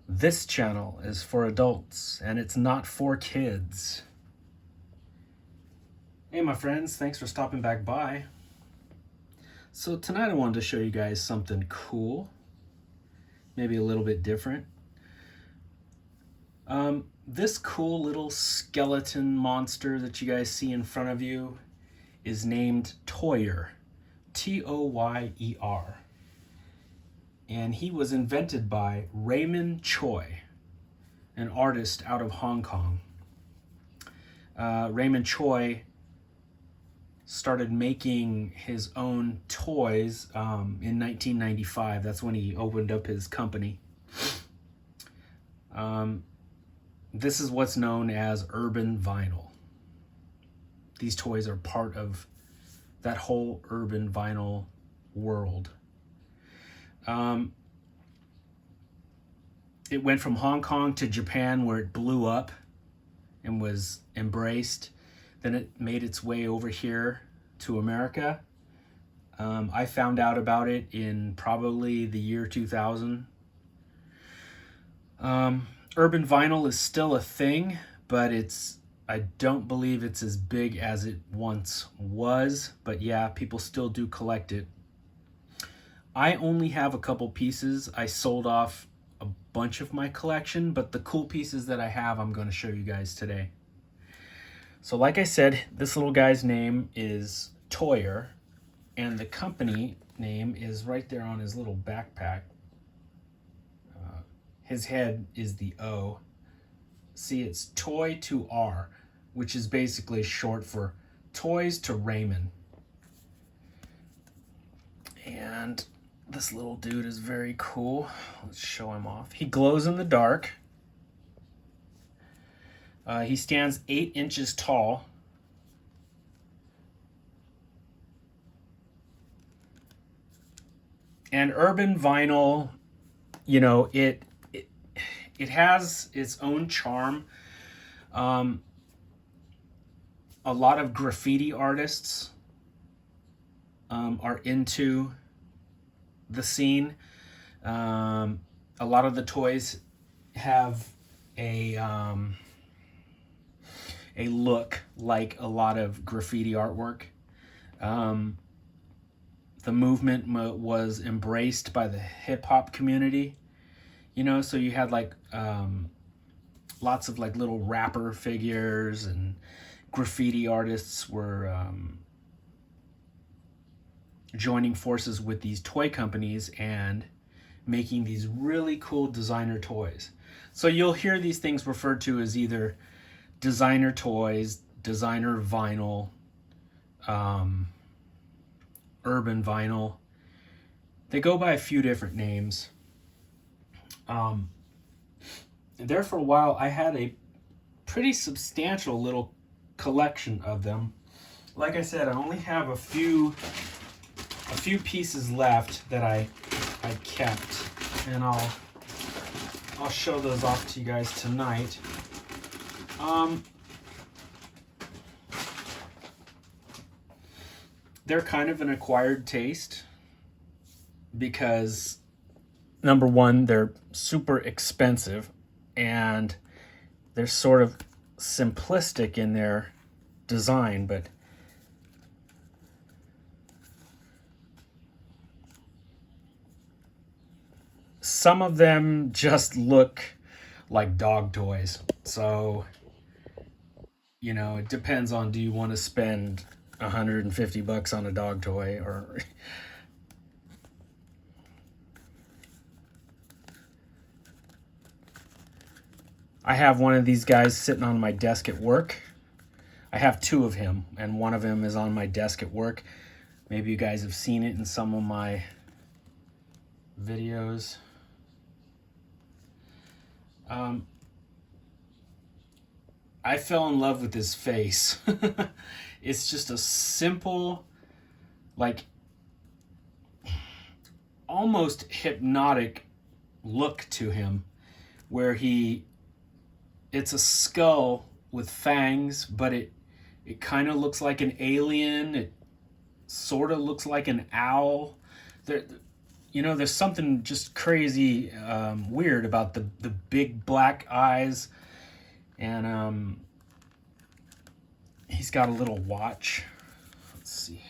This channel is for adults and it's not for kids. Hey my friends, thanks for stopping back by. So tonight I wanted to show you guys something cool, maybe a little bit different. This cool little skeleton monster that you guys see in front of you is named Toyer, T-O-Y-E-R. And he was invented by Raymond Choy, an artist out of Hong Kong. Raymond Choy started making his own toys in 1995. That's when he opened up his company. This is what's known as urban vinyl. These toys are part of that whole urban vinyl world. It went from Hong Kong to Japan, where it blew up and was embraced. Then it made its way over here to America. I found out about it in probably the year 2000. Urban vinyl is still a thing, but I don't believe it's as big as it once was. But yeah, people still do collect it. I only have a couple pieces. I sold off a bunch of my collection, but the cool pieces that I have, I'm going to show you guys today. So like I said, this little guy's name is Toyer, and the company name is right there on his little backpack. His head is the O. See, it's Toy to R, which is basically short for Toys to Raymond. And this little dude is very cool. Let's show him off. He glows in the dark. He stands 8 inches tall. And urban vinyl, you know, it has its own charm. A lot of graffiti artists are into the scene. A lot of the toys have a look like a lot of graffiti artwork. The movement was embraced by the hip-hop community, you know, so you had like lots of like little rapper figures, and graffiti artists were joining forces with these toy companies and making these really cool designer toys. So you'll hear these things referred to as either designer toys, designer vinyl, urban vinyl. They go by a few different names. There for a while I had a pretty substantial little collection of them. Like I said, I only have a few pieces left that I kept, and I'll show those off to you guys tonight. They're kind of an acquired taste because, number one, they're super expensive and they're sort of simplistic in their design, but some of them just look like dog toys. So, you know, it depends on, do you want to spend $150 on a dog toy, or I have one of these guys sitting on my desk at work. I have 2 of him, and one of them is on my desk at work. Maybe you guys have seen it in some of my videos. I fell in love with his face. It's just a simple, like, almost hypnotic look to him, where it's a skull with fangs, but it kind of looks like an alien. It sort of looks like an owl. there's something just crazy weird about the big black eyes. And he's got a little watch. Let's see.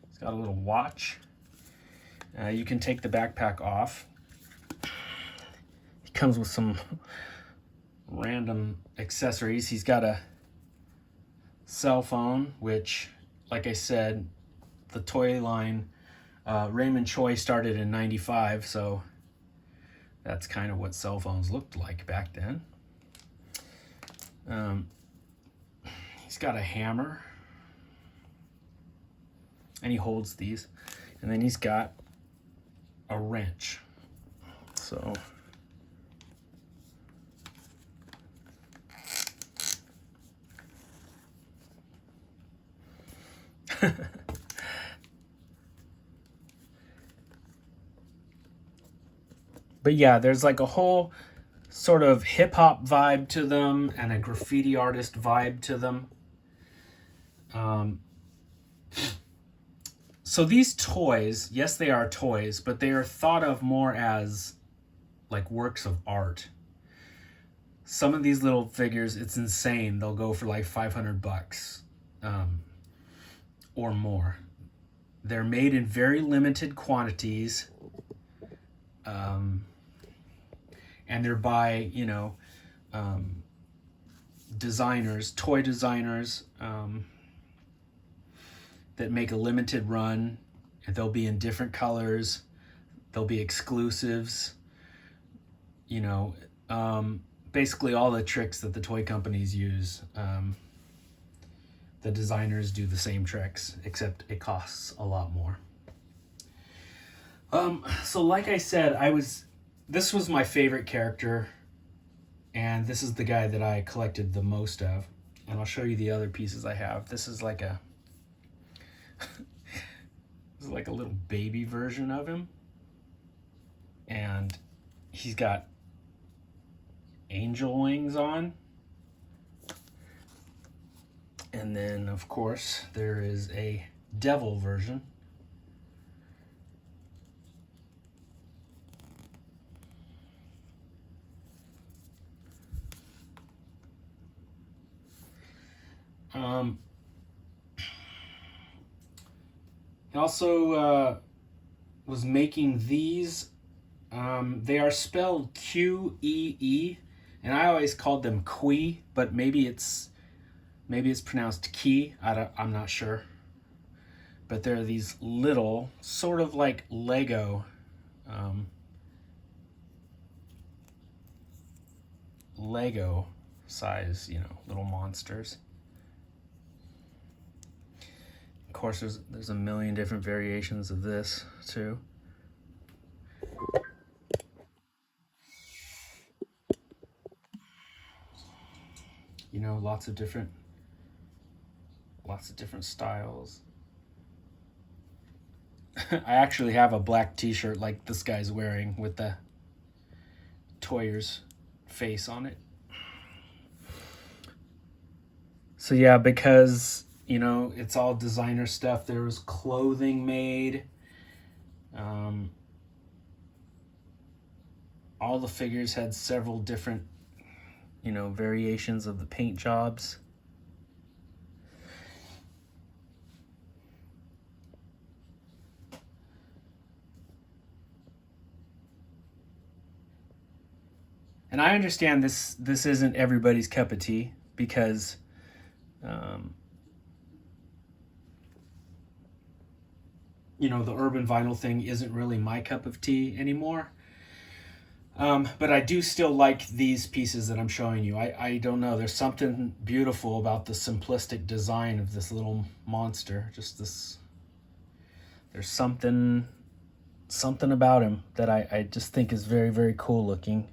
He's got a little watch. You can take the backpack off. He comes with some random accessories. He's got a cell phone, which, like I said, the toy line, Raymond Choy started in '95, so that's kind of what cell phones looked like back then. He's got a hammer, and he holds these, and then he's got a wrench. So but yeah, there's like a whole sort of hip hop vibe to them and a graffiti artist vibe to them. So these toys, yes, they are toys, but they are thought of more as like works of art. Some of these little figures, it's insane. They'll go for like $500 or more. They're made in very limited quantities. And they're by, designers, toy designers, that make a limited run. And they'll be in different colors. They'll be exclusives. Basically all the tricks that the toy companies use. The designers do the same tricks, except it costs a lot more. So like I said, this was my favorite character, and this is the guy that I collected the most of. And I'll show you the other pieces I have. This is like a this is like a little baby version of him, and he's got angel wings on. And then, of course, there is a devil version. He also was making these. They are spelled Q-E-E, and I always called them Qui, but maybe it's pronounced Key. I'm not sure. But there are these little, sort of like Lego, Lego size, little monsters. Of course, there's a million different variations of this too. Lots of different styles. I actually have a black t-shirt like this guy's wearing with the Toyer's face on it. So yeah, because it's all designer stuff. There was clothing made. All the figures had several different variations of the paint jobs. And I understand this isn't everybody's cup of tea, because the urban vinyl thing isn't really my cup of tea anymore. But I do still like these pieces that I'm showing you. I don't know. There's something beautiful about the simplistic design of this little monster. There's something about him that I just think is very, very cool looking.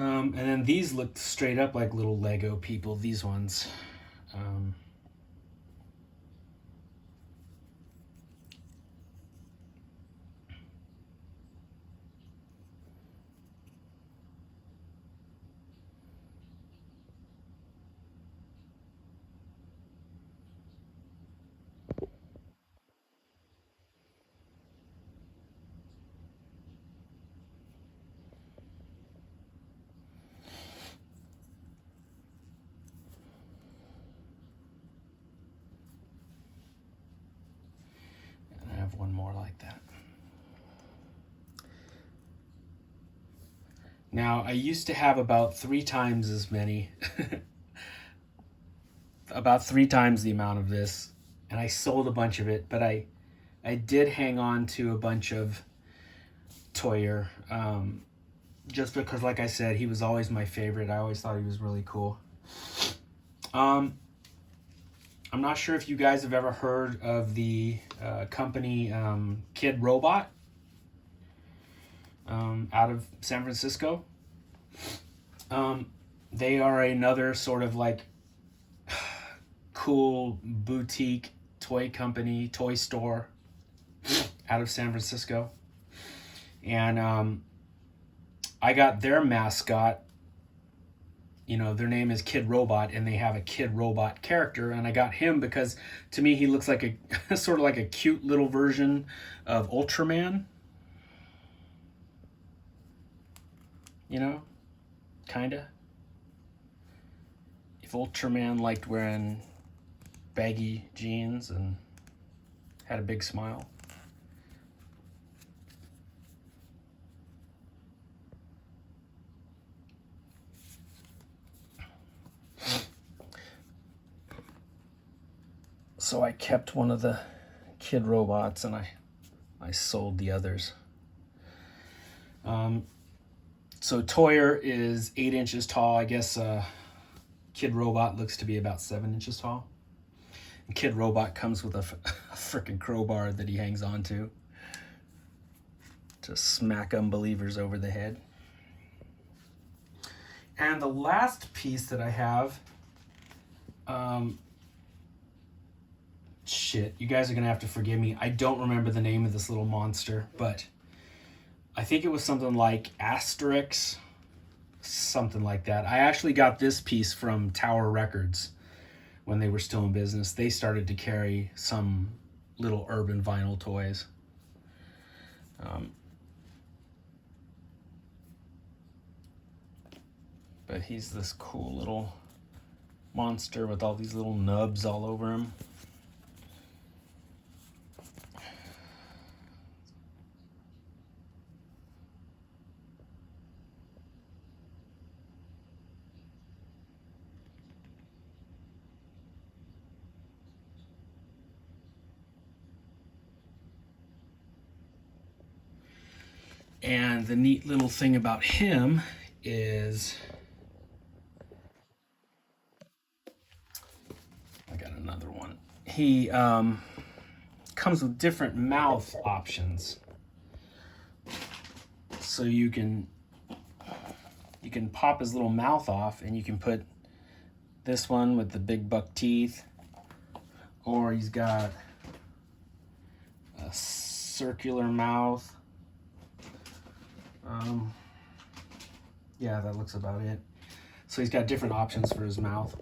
And then these look straight up like little Lego people, these ones. like that. Now, I used to have about 3 times as many, about 3 times the amount of this, and I sold a bunch of it, but I did hang on to a bunch of Toyer, just because, like I said, he was always my favorite. I always thought he was really cool. I'm not sure if you guys have ever heard of the company Kid Robot out of San Francisco. They are another sort of like cool boutique toy company, toy store out of San Francisco. And I got their mascot. You know, their name is Kid Robot, and they have a Kid Robot character, and I got him because to me he looks like a sort of like a cute little version of Ultraman. You know, kinda. If Ultraman liked wearing baggy jeans and had a big smile. So I kept one of the Kid Robots and I sold the others. So Toyer is 8 inches tall. I guess Kid Robot looks to be about 7 inches tall. And Kid Robot comes with a freaking crowbar that he hangs on to smack unbelievers over the head. And the last piece that I have, shit, you guys are gonna have to forgive me. I don't remember the name of this little monster, but I think it was something like Asterix, something like that. I actually got this piece from Tower Records when they were still in business. They started to carry some little urban vinyl toys. But he's this cool little monster with all these little nubs all over him. And the neat little thing about him is, I got another one. He comes with different mouth options. So you can pop his little mouth off and you can put this one with the big buck teeth, or he's got a circular mouth. Yeah, that looks about it. So he's got different options for his mouth.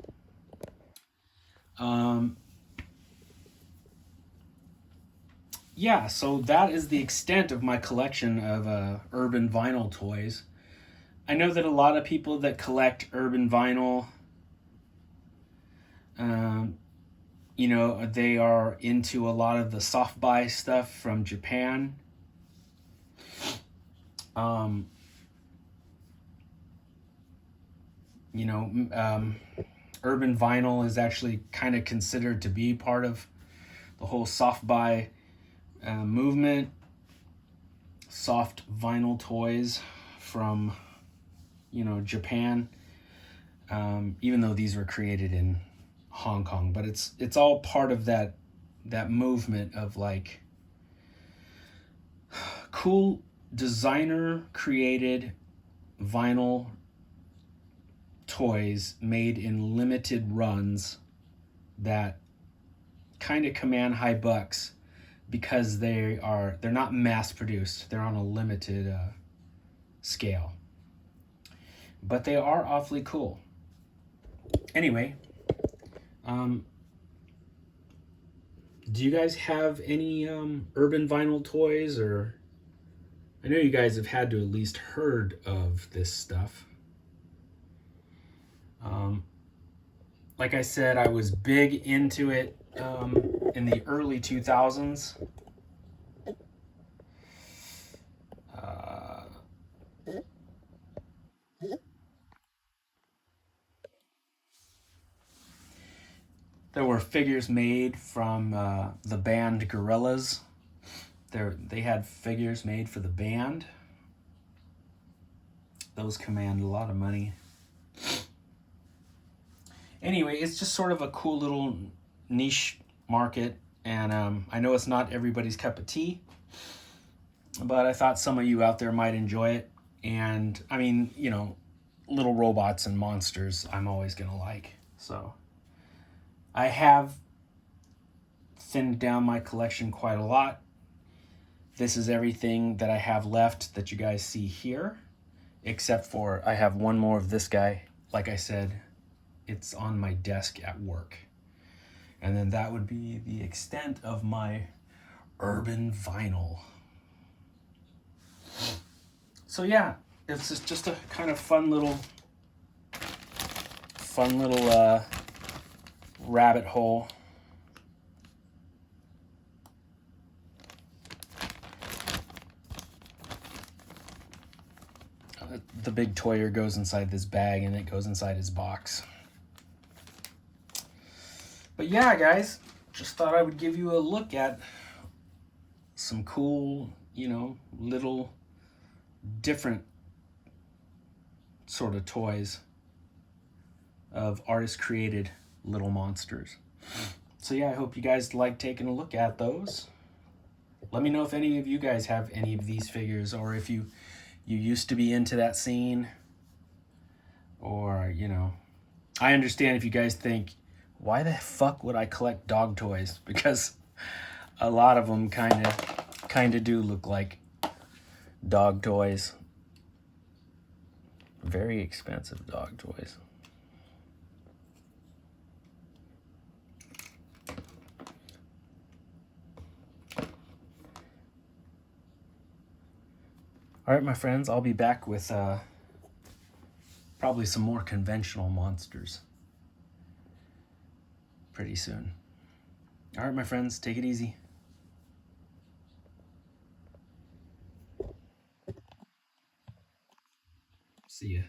Yeah, so that is the extent of my collection of urban vinyl toys. I know that a lot of people that collect urban vinyl, you know, they are into a lot of the soft buy stuff from Japan. You know, urban vinyl is actually kind of considered to be part of the whole soft buy movement. Soft vinyl toys from, you know, Japan, even though these were created in Hong Kong, but it's all part of that movement of like cool designer created vinyl toys made in limited runs that kind of command high bucks because they're not mass produced. They're on a limited scale, but they are awfully cool. Anyway, do you guys have any urban vinyl toys? Or I know you guys have had to at least heard of this stuff. Like I said, I was big into it in the early 2000s. Uh, there were figures made from the band Gorillaz. They had figures made for the band. Those command a lot of money. Anyway, it's just sort of a cool little niche market, and I know it's not everybody's cup of tea, but I thought some of you out there might enjoy it. And I mean, you know, little robots and monsters I'm always gonna like. So I have thinned down my collection quite a lot. This is everything that I have left that you guys see here, except for I have one more of this guy. Like I said, it's on my desk at work. And then that would be the extent of my urban vinyl. So yeah, it's just a kind of fun little rabbit hole. The big toyer goes inside this bag and it goes inside his box. But yeah, guys, just thought I would give you a look at some cool, you know, little different sort of toys of artist created little monsters. So yeah, I hope you guys like taking a look at those. Let me know if any of you guys have any of these figures, or if you used to be into that scene, or, you know, I understand if you guys think, why the fuck would I collect dog toys? Because a lot of them kind of do look like dog toys. Very expensive dog toys. All right, my friends, I'll be back with probably some more conventional monsters pretty soon. All right, my friends, take it easy. See ya.